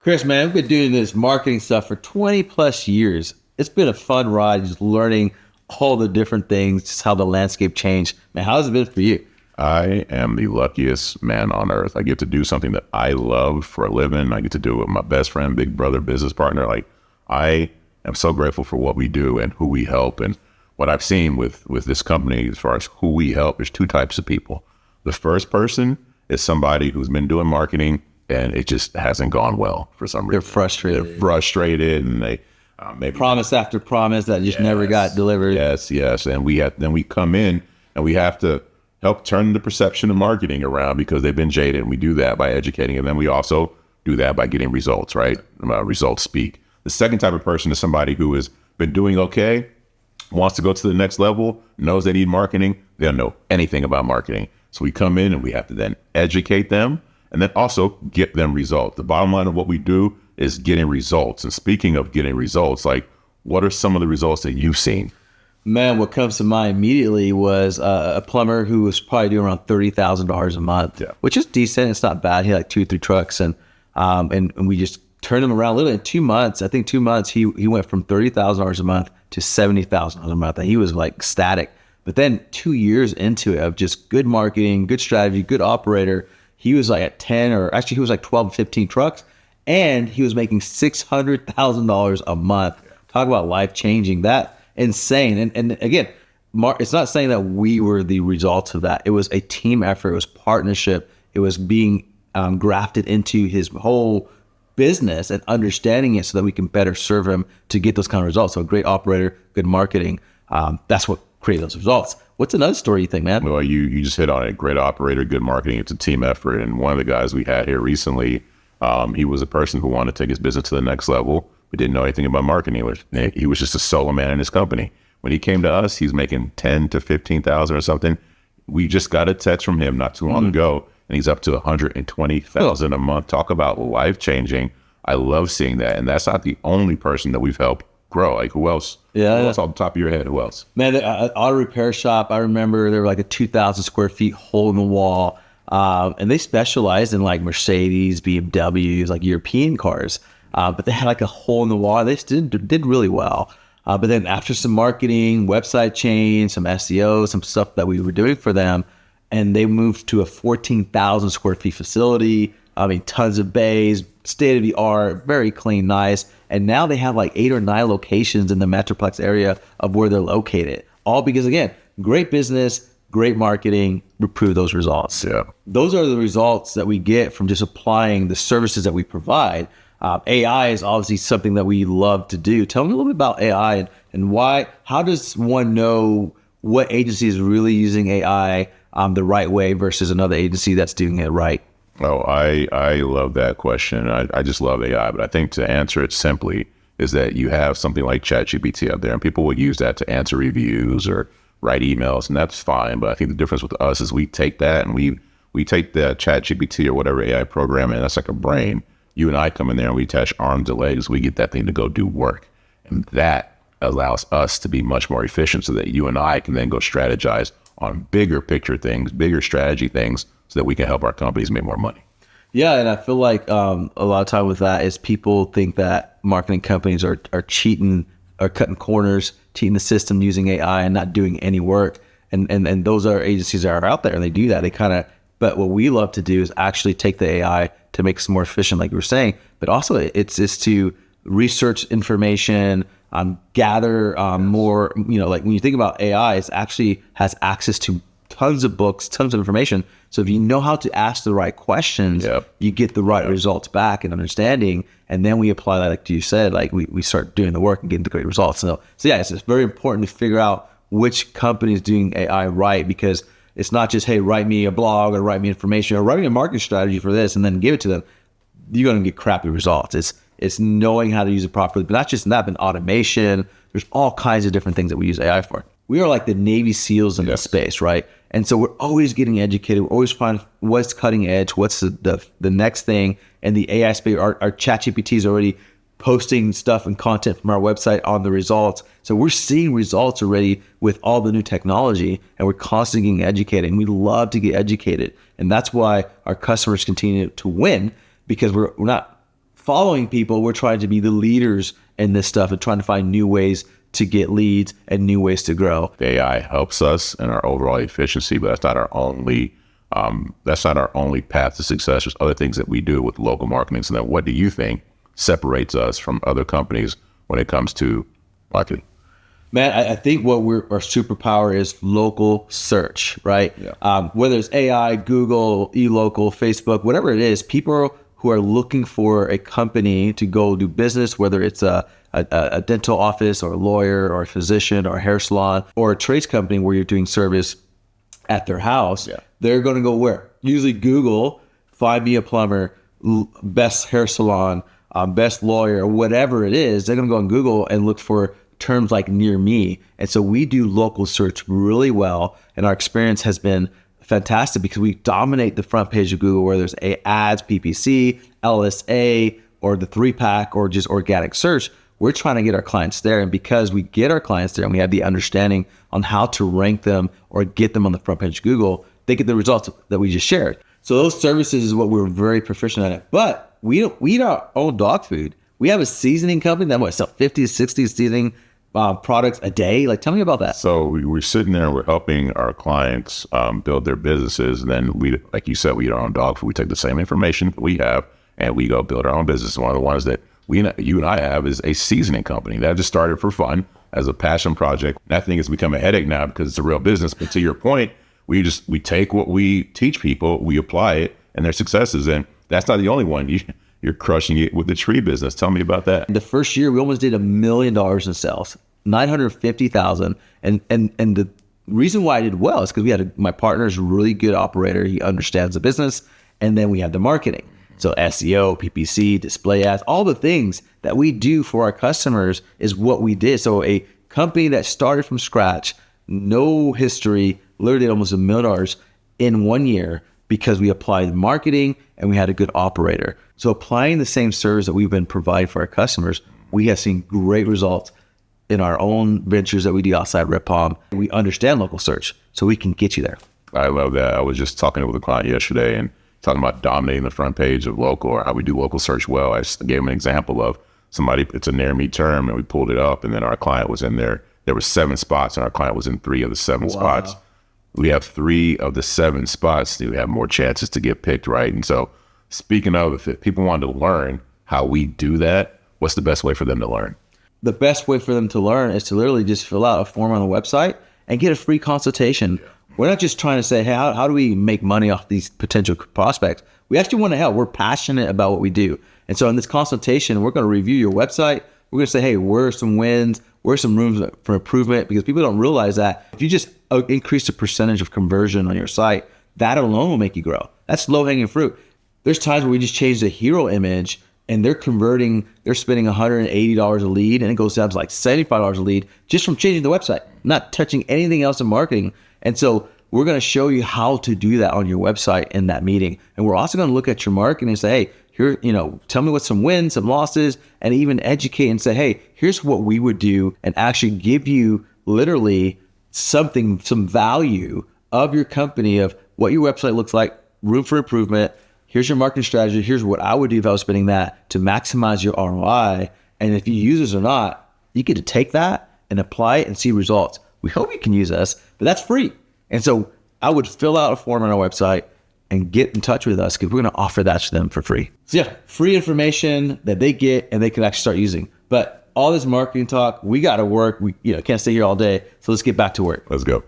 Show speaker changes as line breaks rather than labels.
Chris, man, I've been doing this marketing stuff for 20 plus years. It's been a fun ride, just learning all the different things, just how the landscape changed. Man, how's it been for you?
I am the luckiest man on earth. I get to do something that I love for a living. I get to do it with my best friend, big brother, business partner. I am so grateful for what we do and who we help. And what I've seen with this company, as far as who we help, there's two types of people. The first person is somebody who's been doing marketing and it just hasn't gone well for some reason.
They're frustrated.
They're frustrated, and they maybe
Promise after promise that just never got delivered.
Yes. And then we come in and we have to help turn the perception of marketing around because they've been jaded. And we do that by educating. And then we also do that by getting results, right? Results speak. The second type of person is somebody who has been doing okay, wants to go to the next level, knows they need marketing. They don't know anything about marketing. So we come in and we have to then educate them and then also get them results. The bottom line of what we do is getting results. And speaking of getting results, what are some of the results that you've seen?
Man, what comes to mind immediately was a plumber who was probably doing around $30,000 a month, which is decent. It's not bad. He had like 2 or 3 trucks, and we just turned him around literally in 2 months. I think 2 months he went from $30,000 a month to $70,000 a month, and he was like ecstatic. But then 2 years into it of just good marketing, good strategy, good operator, he was like at 10, or actually he was like 12, 15 trucks, and he was making $600,000 a month. Talk about life changing. That insane. And again, it's not saying that we were the result of that. It was a team effort. It was partnership. It was being grafted into his whole business and understanding it so that we can better serve him to get those kind of results. So a great operator, good marketing. That's what created those results. What's another story you think, man?
Well, you just hit on it. Great operator, good marketing. It's a team effort. And one of the guys we had here recently, he was a person who wanted to take his business to the next level, but didn't know anything about marketing. He was just a solo man in his company. When he came to us, he's making 10 to 15,000 or something. We just got a text from him not too long ago, and he's up to 120,000 a month. Talk about life changing. I love seeing that. And that's not the only person that we've helped grow. Like, who else? Who else off the top of your head? Who else?
Man, the auto repair shop, I remember they were like a 2,000 square feet hole in the wall. And they specialized in like Mercedes, BMWs, like European cars. But they had like a hole in the wall. They still did really well. But then after some marketing, website change, some SEO, some stuff that we were doing for them, and they moved to a 14,000 square feet facility. I mean, tons of bays, state of the art, very clean, nice. And now they have like 8 or 9 locations in the Metroplex area of where they're located. All because, again, great business, great marketing, improve those results.
Yeah.
Those are the results that we get from just applying the services that we provide. AI is obviously something that we love to do. Tell me a little bit about AI and why. How does one know what agency is really using AI the right way versus another agency that's doing it right?
Oh, I love that question. I just love AI, but I think to answer it simply is that you have something like ChatGPT out there, and people will use that to answer reviews or write emails, and that's fine. But I think the difference with us is we take that and we take the ChatGPT or whatever AI program, and that's like a brain. You and I come in there and we attach arms and legs. We get that thing to go do work, and that allows us to be much more efficient so that you and I can then go strategize on bigger picture things, bigger strategy things, so that we can help our companies make more money.
Yeah, and I feel like a lot of time with that is people think that marketing companies are cheating, are cutting corners, cheating the system using AI and not doing any work. And those are agencies that are out there and they do that. But what we love to do is actually take the AI to make us more efficient, like you were saying, but also it's to research information, gather more, like when you think about AI, it actually has access to tons of books, tons of information. So if you know how to ask the right questions, you get the right results back and understanding. And then we apply that, like you said, like we start doing the work and getting the great results. So yeah, it's very important to figure out which company is doing AI right, because it's not just, hey, write me a blog or write me information or write me a marketing strategy for this and then give it to them. You're going to get crappy results. It's knowing how to use it properly, but not just that, but automation. There's all kinds of different things that we use AI for. We are like the Navy SEALs in this space, right? And so we're always getting educated. We're always finding what's cutting edge, what's the next thing. And the AI space, our ChatGPT is already posting stuff and content from our website on the results. So we're seeing results already with all the new technology, and we're constantly getting educated. And we love to get educated. And that's why our customers continue to win, because we're not following people. We're trying to be the leaders in this stuff and trying to find new ways to get leads and new ways to grow.
AI helps us in our overall efficiency, but that's not our only path to success. There's other things that we do with local marketing. So then what do you think separates us from other companies when it comes to marketing?
Man, I think what our superpower is local search, right? Yeah. Whether it's AI, Google, eLocal, Facebook, whatever it is, people who are looking for a company to go do business, whether it's a dental office or a lawyer or a physician or a hair salon or a trades company where you're doing service at their house, they're going to go where? Usually Google, find me a plumber, best hair salon, best lawyer, whatever it is. They're going to go on Google and look for terms like near me. And so we do local search really well. And our experience has been fantastic because we dominate the front page of Google, where there's ads, PPC, LSA, or the 3-pack, or just organic search. We're trying to get our clients there. And because we get our clients there and we have the understanding on how to rank them or get them on the front page of Google, they get the results that we just shared. So those services is what we're very proficient at. But we eat our own dog food. We have a seasoning company that sell 50 to 60 seasoning products a day. Like, tell me about that.
So we're sitting there, we're helping our clients build their businesses. And then we, like you said, we eat our own dog food. We take the same information we have and we go build our own business. One of the ones that you and I have is a seasoning company that just started for fun as a passion project. That thing has become a headache now because it's a real business. But to your point, we take what we teach people, we apply it, and their successes. And that's not the only one. You're crushing it with the tree business. Tell me about that.
The first year, we almost did $1 million in sales, $950,000. And the reason why I did well is because we had my partner's a really good operator. He understands the business. And then we have the marketing. So SEO, PPC, display ads, all the things that we do for our customers is what we did. So a company that started from scratch, no history, literally almost $1 million in 1 year, because we applied marketing and we had a good operator. So applying the same service that we've been providing for our customers, we have seen great results in our own ventures that we do outside Red Palm. We understand local search, so we can get you there.
I love that. I was just talking with a client yesterday and talking about dominating the front page of local, or how we do local search well. I just gave him an example of somebody, it's a near me term, and we pulled it up, and then our client was in there. There were 7 spots, and our client was in 3 of the 7 spots. We have 3 of the 7 spots. We have more chances to get picked, right? And so speaking of, if people want to learn how we do that, what's the best way for them to learn?
The best way for them to learn is to literally just fill out a form on the website and get a free consultation. Yeah. We're not just trying to say, hey, how do we make money off these potential prospects? We actually want to help. We're passionate about what we do. And so in this consultation, we're going to review your website. We're going to say, hey, where are some wins? Where are some rooms for improvement? Because people don't realize that if you just increase the percentage of conversion on your site, that alone will make you grow. That's low-hanging fruit. There's times where we just change the hero image and they're spending $180 a lead, and it goes down to like $75 a lead just from changing the website, not touching anything else in marketing. And so we're going to show you how to do that on your website in that meeting. And we're also going to look at your marketing and say, hey, here, tell me what's some wins, some losses, and even educate and say, hey, here's what we would do, and actually give you literally some value of your company, of what your website looks like, room for improvement. Here's your marketing strategy. Here's what I would do if I was spending that to maximize your ROI. And if you use this or not, you get to take that and apply it and see results. We hope you can use us, but that's free. And so I would fill out a form on our website and get in touch with us, because we're going to offer that to them for free. So yeah, free information that they get and they can actually start using. But all this marketing talk, we got to work. We can't stay here all day. So let's get back to work.
Let's go.